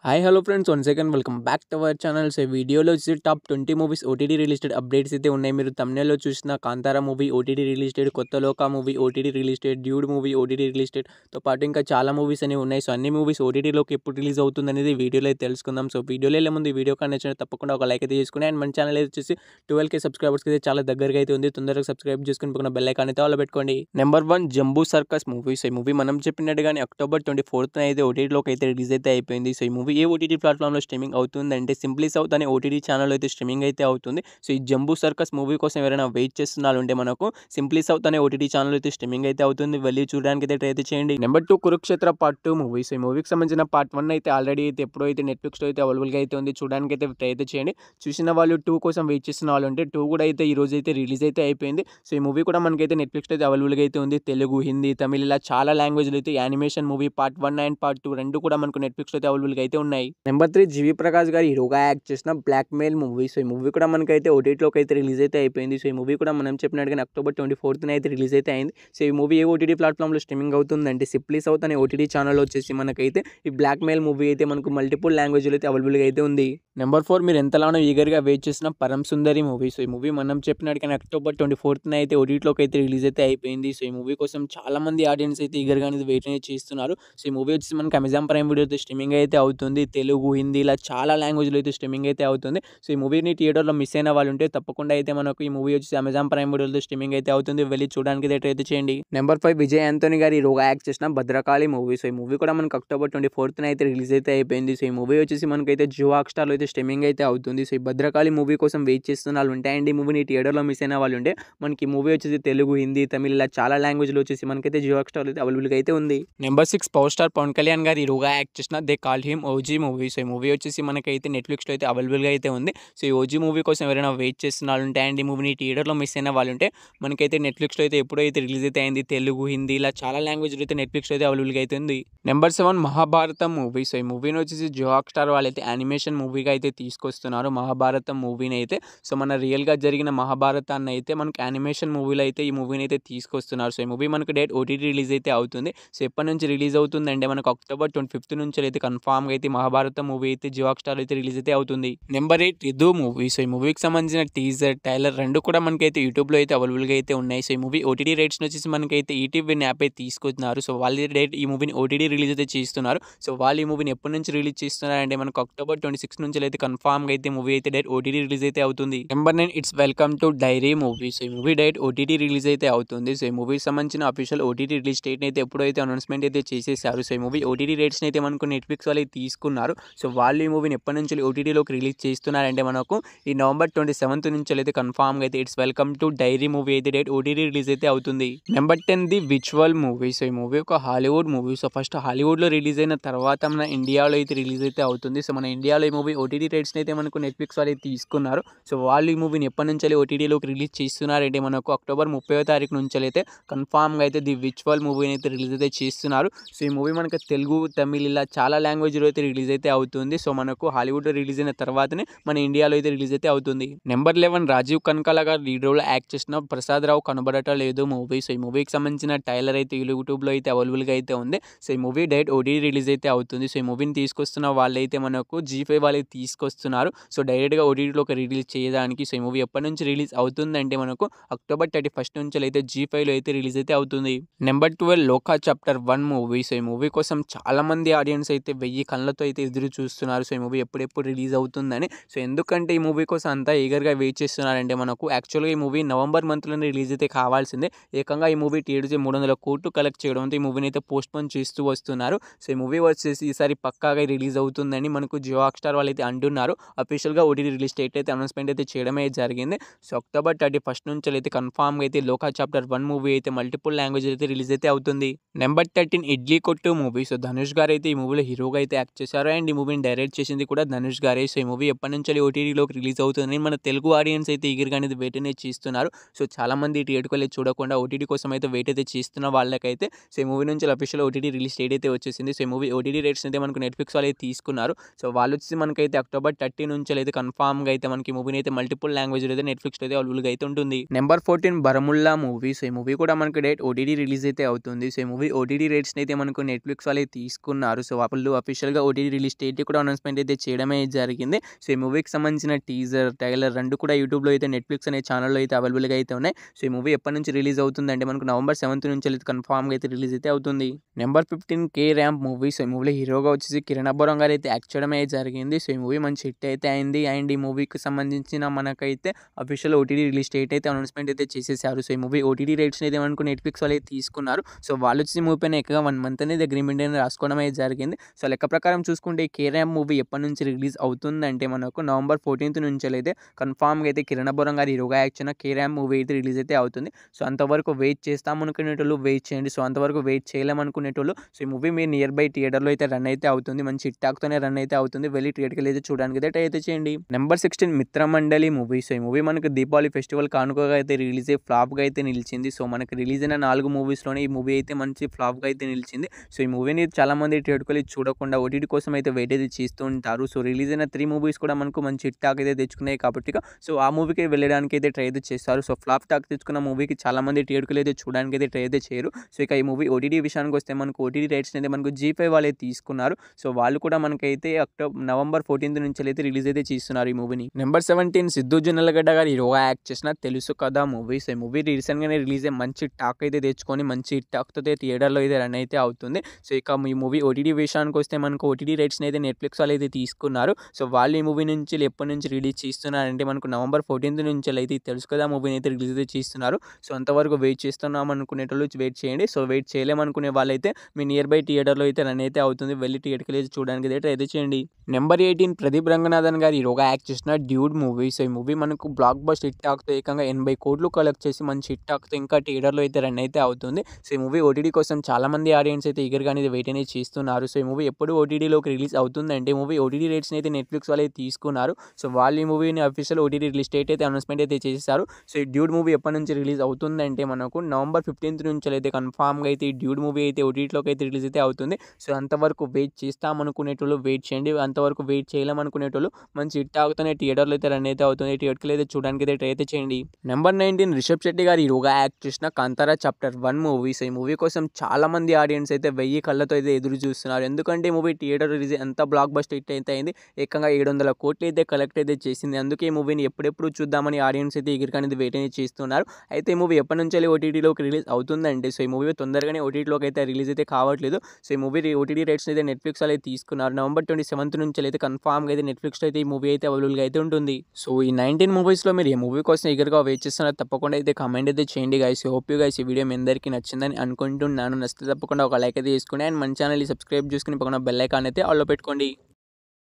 Hi hello friends, one second welcome back to our channel. So వీడియోలో వచ్చి top 20 movies OTT released updates అయితే ఉన్నాయి. మీరు thumbnail చూసిన కాంతారా మూవీ ఓటీటీ రిలీజ్డ్, కొత్త Loka movie OTT released, dude movie OTT రిలీజ్డ్తో పాటు ఇంకా చాలా మూవీస్ అనేవి ఉన్నాయి. సో అన్ని మూవీస్ ఓటీటీలోకి ఎప్పుడు రిలీజ్ అవుతుంది అనేది వీడియోలో అయితే తెలుసుకుందాం. సో వీడియోలో వెళ్ళే ముందు ఈ వీడియో కానీ నచ్చినట్టు తప్పకుండా ఒక లైక్ అయితే చేసుకుని, అండ్ మన ఛానల్ అయితే వచ్చేసి 12K సబ్స్క్రైబర్స్కి అయితే చాలా దగ్గరగా అయితే ఉంది. తొందరగా సబ్స్క్రైబ్ చేసుకుని పక్కన బెల్ ఐకాన్ అయితే ఆల్ పెట్టుకోండి. Number 1 jumbo circus movie. So ఈ మూవీ మనం చెప్పినట్టుగానే అక్టోబర్ 24th అయితే ఓటీటీలోకి అయితే రిలీజ్ అయితే అయిపోయింది. సో ఈ మూవీ ఏ ఓటీటీ ప్లాట్ఫామ్లో స్ట్రీమింగ్ అవుతుంది అంటే సింప్లీ సౌత్ అనే ఓటీటీ ఛానల్ అయితే స్ట్రీమింగ్ అయితే అవుతుంది. సో ఈ జంబూ సర్కస్ మూవీ కోసం ఎవరైనా వెయిట్ చేస్తున్నారు అంటే మనకు సింప్లీ సౌత్ అనే ఓటీటీ ఛానల్ అయితే స్ట్రీమింగ్ అయితే అవుతుంది. వెళ్ళి చూడడానికి అయితే ట్రై అయితే చేయండి. Number 2 Kurukshetra part 2 movie. So ఈ మూవీకి సంబంధించిన పార్ట్ 1 అయితే ఆల్రెడీ అయితే ఎప్పుడో అయితే నెట్ఫ్లిక్స్లో అయితే అవైలబుల్గా అయితే ఉంది. చూడడానికి అయితే ట్రై అయితే చేయండి. చూసిన వాళ్ళు 2 కోసం వెయిట్ చేస్తున్న వాళ్ళు అంటే 2 కూడా అయితే ఈ రోజు అయితే రిలీజ్ అయితే అయిపోయింది. సో ఈ మూవీ కూడా మనకైతే నెట్ఫ్లిక్స్లో అయితే అవైలబుల్గా అయితే ఉంది. తెలుగు, హిందీ, తమిళ ఇలా చాలా లాంగ్వేజ్లో అయితే animation movie part 1 and part 2 రెండు కూడా మనకు నెట్ఫ్లిక్స్లో అయితే అవైలబుల్గా అయితే ఉన్నాయి. నెంబర్ 3 జీవి ప్రకాష్ గారు హీరోగా యాక్ట్ చేసిన బ్లాక్ మెయిల్ మూవీ. సో ఈ మూవీ కూడా మనకైతే ఓటీటీలోకి అయితే రిలీజ్ అయితే అయిపోయింది. సో ఈ మూవీ కూడా మనం చెప్పినట్టుగా అక్టోబర్ 24th అయితే రిలీజ్ అయితే అయింది. సో ఈ మూవీ ఏ ఓటీటీ ప్లాట్ఫామ్లో స్ట్రీమింగ్ అవుతుందంటే సింప్లీ సౌత్ అనే ఓటీటీ ఛానల్ వచ్చేసి మనకైతే ఈ బ్లాక్ మెయిల్ మూవీ అయితే మనకు మల్టిపుల్ లాంగ్వేజ్లో అయితే అవైలబుల్గా అయితే ఉంది. నెంబర్ 4 మీరు ఎంతలానో ఈగర్గా వెయిట్ చేసిన పరం సుందరి మూవీ. సో ఈ మూవీ మనం చెప్పినట్టుగా అక్టోబర్ 24th అయితే ఓటీటీలోకి అయితే రిలీజ్ అయితే అయిపోయింది. సో ఈ మూవీ కోసం చాలా మంది ఆడియన్స్ అయితే ఈగర్గా అనేది వెయిట్ అనేది చేస్తున్నారు. సో ఈ మూవీ వచ్చేసి మనకి అమెజాన్ ప్రైమ్ వీడియో అయితే స్ట్రీమింగ్ అయితే అవుతుంది. తెలుగు, హిందీ ఇలా చాలా లాంగ్వేజ్లో అయితే స్ట్రీమింగ్ అయితే అవుతుంది. సో ఈ మూవీని థియేటర్లో మిస్ అయిన వాళ్ళు ఉంటే తప్పకుండా అయితే మనకు ఈ మూవీ వచ్చేసి అమెజాన్ ప్రైమ్ వీడియోలో స్ట్రీమింగ్ అయితే అవుతుంది. వెళ్ళి చూడడానికి అయితే ట్రై అయితే చేయండి. నెంబర్ 5 విజయ్ ఆంటోనీ గారి హీరోగా యాక్ట్ చేసిన భద్రకాళి మూవీ. సో ఈ మూవీ కూడా మనకు అక్టోబర్ 24th అయితే రిలీజ్ అయితే అయిపోయింది. సో ఈ మూవీ వచ్చేసి మనకైతే జియో హాట్‌స్టార్లో అయితే స్ట్రీమింగ్ అయితే అవుతుంది. సో ఈ భద్రకాళి మూవీ కోసం వెయిట్ చేస్తున్న వాళ్ళు ఉంటే అండ్ ఈ మూవీని థియేటర్లో మిస్ అయిన వాళ్ళు ఉంటే మనకి ఈ మూవీ వచ్చేసి తెలుగు, హిందీ, తమిళ ఇలా చాలా లాంగ్వేజ్లో వచ్చేసి మనకైతే జియో హాట్‌స్టార్లో అయితే అవైలబుల్గా అయితే ఉంది. Number 6 power star Pawan Kalyan గారి హీరోగా యాక్ట్ చేసిన they call him OG movie. So ఈ మూవీ వచ్చేసి మనకైతే నెట్ఫ్లిక్స్లో అయితే అవైలబుల్గా అయితే ఉంది. సో ఈ ఓజీ మూవీ కోసం ఎవరైనా వెయిట్ చేస్తున్న వాళ్ళు ఉంటే అండ్ ఈ మూవీని థియేటర్లో మిస్ అయిన వాళ్ళు ఉంటే మనకైతే నెట్ఫ్లిక్స్లో అయితే ఎప్పుడైతే రిలీజ్ అయితే అయింది. తెలుగు, హిందీ ఇలా చాలా లాంగ్వేజ్లో అయితే నెట్ఫ్లిక్స్లో అయితే అవైలబుల్గా అయితే ఉంది. Number 7 Mahabharatam movie. సో ఈ మూవీని వచ్చేసి జియో హాట్‌స్టార్ వాళ్ళైతే యానిమేషన్ మూవీగా అయితే తీసుకొస్తున్నారు. మహాభారతం మూవీని అయితే సో మన రియల్గా జరిగిన మహాభారతాన్ని అయితే మనకి యానిమేషన్ మూవీలో అయితే ఈ మూవీని అయితే తీసుకొస్తున్నారు. సో ఈ మూవీ మనకు డేట్ ఓటీటీ రిలీజ్ అయితే అవుతుంది. సో ఎప్పటి నుంచి రిలీజ్ అవుతుంది అంటే మనకు అక్టోబర్ 25th నుంచి అయితే కన్ఫామ్గా అయితే మహాభారతం మూవీ అయితే జియో హాట్‌స్టార్ అయితే రిలీజ్ అయితే అవుతుంది. Number 8 రిధు movie. సో ఈ మూవీకి సంబంధించిన టీజర్, ట్రైలర్ రెండు కూడా మనకైతే యూట్యూబ్లో అయితే అవైలబుల్గా అయితే ఉన్నాయి. సో ఈ మూవీ ఓటీటీ రైట్స్ని వచ్చేసి మనకైతే ఈటీవీ యాప్ అయితే తీసుకొస్తున్నారు. సో వాళ్ళ డేట్ ఈ మూవీని ఓటీటీ రిలీజ్ అయితే చేస్తున్నారు. సో వాళ్ళు ఈ మూవీని ఎప్పటి నుంచి రిలీజ్ చేస్తున్నారు అంటే మనకు అక్టోబర్ 26 నుంచి అయితే కన్ఫామ్గా అయితే మూవీ అయితే డేట్ ఓటీటీ రిలీజ్ అయితే అవుతుంది. Number 9 it's welcome to dairy movie. So ఈ మూవీ డేట్ ఓటీటీ రిలీజ్ అయితే అవుతుంది. సో ఈ మూవీకి సంబంధించిన అఫీషియల్ ఓటీటీ రిలీజ్ డేట్ అయితే ఎప్పుడైతే అనౌన్స్మెంట్ అయితే చేసేసారు. సో ఈ మూవీ ఓటీటీ రేట్స్ని అయితే మనకు నెట్ఫ్లిక్స్ వాళ్ళు తీసుకున్నారు. సో వాళ్ళు ఈ మూవీని ఎప్పటి నుంచి ఓటీటీలోకి రిలీజ్ చేస్తున్నారంటే మనకు ఈ నవంబర్ 27th నుంచి అయితే కన్ఫామ్గా అయితే it's welcome to dairy movie అయితే డేట్ ఓటీటీ రిలీజ్ అయితే అవుతుంది. Number 10 the visual movie. So ఈ మూవీ ఒక హాలీవుడ్ మూవీ. సో ఫస్ట్ హాలీవుడ్లో రిలీజ్ అయిన తర్వాత మన ఇండియాలో అయితే రిలీజ్ అయితే అవుతుంది. సో మన ఇండియాలో ఈ మూవీ ఓటీటీ రైట్స్ని అయితే మనకు నెట్ఫ్లిక్స్ వాళ్ళు తీసుకున్నారు. సో వాళ్ళు ఈ మూవీని ఎప్పటి నుంచి ఓటీటీలోకి రిలీజ్ చేస్తున్నారంటే మనకు అక్టోబర్ 30వ తారీఖు నుంచి అయితే కన్ఫామ్గా అయితే ది విజువల్ మూవీని అయితే రిలీజ్ అయితే చేస్తున్నారు. సో ఈ మూవీ మనకు తెలుగు, తమిళ ఇలా చాలా లాంగ్వేజ్లో అయితే రిలీజ్ అయితే అవుతుంది. సో మనకు హాలీవుడ్లో రిలీజ్ అయిన తర్వాతనే మన ఇండియాలో అయితే రిలీజ్ అయితే అవుతుంది. నెంబర్ 11 రాజీవ్ కనకాల గారు లీడ్ రోల్ యాక్ట్ చేసిన ప్రసాద్ రావు కనబడట లేదు మూవీ. సో ఈ మూవీకి సంబంధించిన ట్రైలర్ అయితే యూట్యూబ్లో అయితే అవైలబుల్గా అయితే ఉంది. సో ఈ మూవీ డైరెక్ట్ ఓటీటీ రిలీజ్ అయితే అవుతుంది. సో ఈ మూవీని తీసుకొస్తున్న వాళ్ళైతే మనకు G5 వాళ్ళకి తీసుకొస్తున్నారు. సో డైరెక్ట్గా ఓటీటీలోకి రిలీజ్ చేయడానికి. సో ఈ మూవీ ఎప్పటి నుంచి రిలీజ్ అవుతుంది అంటే మనకు అక్టోబర్ 31st నుంచి అయితే G5లో అయితే రిలీజ్ అయితే అవుతుంది. నెంబర్ 12 లోకా చాప్టర్ 1 మూవీ. సో ఈ మూవీ కోసం చాలా మంది ఆడియన్స్ అయితే 1000 కళ్ళతో అయితే ఎదురు చూస్తున్నారు. సో ఈ మూవీ ఎప్పుడెప్పుడు రిలీజ్ అవుతుందని. సో ఎందుకంటే ఈ మూవీ కోసం అంతా ఈగర్గా వెయిట్ చేస్తున్నారంటే మనకు యాక్చువల్గా ఈ మూవీ నవంబర్ మంత్లోనే రిలీజ్ అయితే కావాల్సిందే. ఏకంగా ఈ మూవీ టీడీసీ 300 కోట్లు కలెక్ట్ చేయడంతో ఈ మూవీని అయితే పోస్ట్పోన్ చేస్తూ వస్తున్నారు. సో ఈ మూవీ వచ్చేసి ఈసారి పక్కాగా రిలీజ్ అవుతుందని మనకు జియో హాట్‌స్టార్ వాళ్ళు అయితే అంటున్నారు. అఫీషియల్గా ఓటీటీ రిలీజ్ డేట్ అయితే అనౌన్స్మెంట్ అయితే చేయడమే జరిగింది. సో అక్టోబర్ 31st నుంచి అయితే కన్ఫామ్గా అయితే లోకా చాప్టర్ 1 మూవీ అయితే మల్టిపుల్ లాంగ్వేజ్ అయితే రిలీజ్ అయితే అవుతుంది. నెంబర్ 13 ఇడ్లీ కొట్టు మూవీ. సో ధనుష్ గారు అయితే ఈ మూవీలో హీరోగా అయితే యాక్ట్ చేశారు అండ్ ఈ మూవీని డైరెక్ట్ చేసింది కూడా ధనుష్ గారే. సో ఈ మూవీ ఎప్పటి నుంచి ఓటీటీలోకి రిలీజ్ అవుతుందని మన తెలుగు ఆడియన్స్ అయితే ఈగర్గా అనేది వెయిట్ అనేది చేస్తున్నారు. సో చాలా మంది థియేటర్కి వెళ్ళి చూడకుండా ఓటీటీ కోసం అయితే వెయిట్ అయితే చేస్తున్న వాళ్ళకైతే సో ఈ మూవీ నుంచి అఫీషియల్ ఓటీటీ రిలీజ్ డేట్ అయితే వచ్చేసింది. సో ఈ మూవీ ఓటీటీ రేట్స్ అయితే మనకు నెట్ఫ్లిక్స్ వాళ్ళు అయితే తీసుకున్నారు. సో వాళ్ళు వచ్చి మనకైతే అక్టోబర్ 30 నుంచి అయితే కన్ఫామ్గా అయితే మనకి మూవీని అయితే మల్టిపుల్ లాంగ్వేజ్ అయితే నెట్ఫ్లిక్స్ అయితే అవైలబుల్గా అయితే ఉంటుంది. Number 14 Baramulla movie. సో ఈ మూవీ కూడా మనకి డేట్ ఓటీటీ రిలీజ్ అయితే అవుతుంది. సో ఈ మూవీ ఓటీటీ రేట్స్ని అయితే మనకు నెట్ఫ్లిక్స్ వాళ్ళే తీసుకున్నారు. సో వాళ్ళు అఫీషియల్గా ఓటీటీ రిలీజ్ డేట్ కూడా అనౌన్స్మెంట్ అయితే చేయడమే జరిగింది. సో ఈ మూవీకి సంబంధించిన టీజర్, ట్రైలర్ 2 కూడా యూట్యూబ్‌లో అయితే నెట్‌ఫ్లిక్స్ అనే ఛానెల్‌లో అయితే అవైలబుల్‌గా అయితే ఉన్నాయి. సో ఈ మూవీ ఎప్పటి నుంచి రిలీజ్ అవుతుందంటే మనకు నవంబర్ 7 నుంచి అయితే కన్ఫర్మ్‌గా అయితే రిలీజ్ అయితే అవుతుంది. Number 15 K ramp movie. So ఈ మూవీలో హీరోగా వచ్చేసి కిరణ్ అబ్బవరం గారు అయితే యాక్ట్ చేయడమే జరిగింది. సో ఈ మూవీ మంచి హిట్ అయితే అయింది. అండ్ ఈ మూవీకి సంబంధించిన మనకైతే అఫీషియల్ ఓటీటీ రిలీజ్ డేట్ అయితే అనౌన్స్మెంట్ అయితే చేసేసారు. సో ఈ మూవీ ఓటీటీ రైట్స్‌ని అయితే మనకు నెట్‌ఫ్లిక్స్ వాళ్ళు అయితే తీసుకున్నారు. సో వాళ్ళు వచ్చేసి మూవీ పైన ఏకంగా 1 మంత్ అనేది అగ్రీమెంట్ అనేది రాసుకోవడం అయితే జరిగింది. సో లెక్క ప్రకారం చూసుకుంటే ఈ కే ర్యాంప్ మూవీ ఎప్పటి నుంచి రిలీజ్ అవుతుందంటే మనకు నవంబర్ 14 నుంచి అయితే కన్ఫర్మ్‌గా అయితే కిరణ్ అబ్బవరం గారు హీరోగా యాక్ట్ చేసిన కే ర్యాంప్ మూవీ అయితే రిలీజ్ అయితే అవుతుంది. సో అంతవరకు వెయిట్ చేస్తాం అనుకునేటోళ్ళు వెయిట్ చేయండి. సో అంతవరకు వెయిట్ చేయలేం అనుకునేటోళ్ళు సో ఈ మూవీ మీ నియర్ బై థియేటర్‌లో అయితే రన్ అయితే అవుతుంది. మంచి హిట్ టాక్‌తోనే రన్ అయితే అవుతుంది. వెళ్లి థియేటర్‌కి అయితే చూడడానికి అయితే ట్రై అయితే చేయండి. Number 16 Mitramandali movie. సో ఈ మూవీ మనకు దీపావళి ఫెస్టివల్ కానుకగా అయితే రిలీజ్ అయ్యి ఫ్లాప్‌గా అయితే నిలిచింది. సో మనకు రిలీజ్ అయిన 4 మూవీస్‌లోనే ఈ మూవీ అయితే మంచి ఫ్లాప్‌గా అయితే నిలిచింది. సో ఈ మూవీని చాలామంది థియేటర్‌కి వెళ్లి చూడకుండా ఓటీటీ కోసం అయితే వెయిట్ అయితే చేస్తూ ఉంటారు. సో రిలీజ్ అయిన 3 మూవీస్ కూడా మనకు మంచి హిట్ టాక్ అయితే తెచ్చుకున్నాయి కాబట్టి సో ఆ మూవీకి వెళ్ళడానికి అయితే ట్రై అయితే చేస్తారు. సో ఫ్లాప్ టాక్ తెచ్చుకున్న మూవీకి చాలామంది థియేటర్‌కి అయితే చూడడానికి అయితే ట్రై అయితే చేయరు. సో ఇక ఈ మూవీ ఓటీటీ విషయానికి వస్తే మనకు ఓటీటీ రైట్స్ అయితే మనకు జీ5 వాళ్ళే తీసుకున్నారు. సో వాళ్ళు కూడా మనకైతే నవంబర్ 14 నుంచి అయితే రిలీజ్ అయితే చేస్తున్నారు ఈ మూవీని. నెంబర్ 17 సిద్ధు జొన్నలగడ్డ గారు హీరోగా యాక్ట్ చేసిన తెలుసు కదా మూవీ. సో ఈ మూవీ రీసెంట్‌గానే రిలీజ్ అయ్యి మంచి టాక్ అయితే తెచ్చుకొని మంచి హిట్ టాక్‌తో థియేటర్‌లో అయితే రన్ అయితే అవుతుంది. సో ఇక ఈ మూవీ ఓటీటీ విషయానికి వస్తే మనకు ఓటీటీ రైట్స్‌ని అయితే నెట్‌ఫ్లిక్స్ వాళ్ళు అయితే తీసుకున్నారు. సో వాళ్ళు ఈ మూవీ నుంచి ఎప్పటి నుంచి రిలీజ్ చేస్తున్నారంటే మనకు నవంబర్ 14 నుంచి అయితే తెలుసు కదా మూవీని అయితే రిలీజ్ అయితే చేస్తున్నారు. సో అంతవరకు వెయిట్ చేస్తున్నాం అనుకునేటోళ్ళు వెయిట్ చేయండి. సో వెయిట్ చేయలేమనుకునే వాళ్ళైతే మీ నియర్ బై థియేటర్‌లో అయితే రన్ అయితే అవుతుంది. వెళ్ళి థియేటర్‌కి వెళ్ళి చూడడానికి అయితే ట్రై అయితే చేయండి. నెంబర్ 18 ప్రదీప్ రంగనాథన్ గారు హీరోగా యాక్ట్ చేసిన డ్యూడ్ మూవీ. సో ఈ మూవీ మనకు బ్లాక్ బస్టర్ హిట్ టాక్‌తో ఏకంగా 80 కోట్లు కలెక్ట్ చేసి మంచి హిట్ టాక్‌తో ఇంకా థియేటర్‌లో అయితే రన్ అయితే అవుతుంది. సో ఈ మూవీ ఓటీటీ కోసం చాలామంది ఆడియన్స్ అయితే ఈగర్‌గా అనేది వెయిట్ అనేది చేస్తున్నారు. సో ఈ మూవీ ఎప్పుడు ఓటీటీలోకి రిలీజ్ అవుతుందంటే మూవీ ఓటీటీ రైట్స్‌ని అయితే నెట్‌ఫ్లిక్స్ వాళ్ళు అయితే తీసుకున్నారు. సో వాళ్ళు ఈ మూవీని అఫీషియల్ ఓటీటీ రిలీజ్ డేట్ అయితే అనౌన్స్మెంట్ అయితే చేసేసారు. సో ఈ డ్యూడ్ మూవీ ఎప్పటి నుంచి రిలీజ్ అవుతుందంటే మనకు నవంబర్ 15 నుంచి అయితే కన్ఫర్మ్‌గా అయితే ఈ డ్యూడ్ మూవీ అయితే ఓటీటీలోకి అయితే రిలీజ్ అయితే అవుతుంది. సో అంతవరకు వెయిట్ చేస్తాం అనుకునేటోళ్ళు వెయిట్ చేయండి. అంతవరకు వెయిట్ చేయలేం అనుకునేటోళ్ళు మంచి హిట్ టాక్‌తోనే థియేటర్‌లో అయితే రన్ అయితే అవుతుంది. థియేటర్‌కి అయితే చూడడానికి అయితే ట్రై అయితే చేయండి. నెంబర్ 19 రిషబ్ శెట్టి గారు హీరోగా యాక్ట్ చేసిన కాంతారా చాప్టర్ 1 మూవీ. సో ఈ మూవీ కోసం చాలా మంది ఆడియన్స్ అయితే 1000 కళ్ళతో అయితే ఎదురు చూస్తున్నారు. ఎందుకంటే ఈ మూవీ థియేటర్ రిలీజ్ ఎంత బ్లాక్ బస్టర్ హిట్ అయితే అయింది. ఏకంగా 700 కోట్లు అయితే కలెక్ట్ అయితే చేసింది. అందుకే ఈ మూవీని ఎప్పుడెప్పుడు చూద్దామని ఆడియన్స్ అయితే ఈగర్‌గా అనేది వెయిట్ అనేది చేస్తున్నారు. అయితే ఈ మూవీ ఎప్పటి నుంచి ఓటీటీలోకి రిలీజ్ అవుతుందంటే సో ఈ మూవీ తొందరగానే ఓటీటీలోకి అయితే రిలీజ్ అయితే కావట్లేదు. సో ఈ మూవీ ఓటీటీ రైట్స్ అయితే నెట్‌ఫ్లిక్స్ వాళ్ళు అయితే తీసుకున్నారు. నవంబర్ 27 నుంచి అయితే కన్ఫర్మ్‌గా అయితే నెట్‌ఫ్లిక్స్‌లో అయితే ఈ మూవీ అయితే అవైలబుల్‌గా అయితే ఉంటుంది. సో ఈ 19 మూవీస్‌లో మీరు ఏ మూవీ కోసం ఈగర్‌గా వెయిట్ చేస్తున్నారో తప్పకుండా అయితే కామెంట్ అయితే చేయండి గైస్. హోప్ యూ గైస్ ఈ వీడియో మీ అందరికీ నచ్చిందని అనుకుంటున్నాను. నచ్చితే తప్పకుండా ఒక లైక్ అయితే చేసుకోండి. అండ్ మన ఛానల్‌ని సబ్స్క్రైబ్ చేసుకొని పక్కన బెల్ ఐకాన్ అయితే ఆల్‌లో పెట్టుకోండి.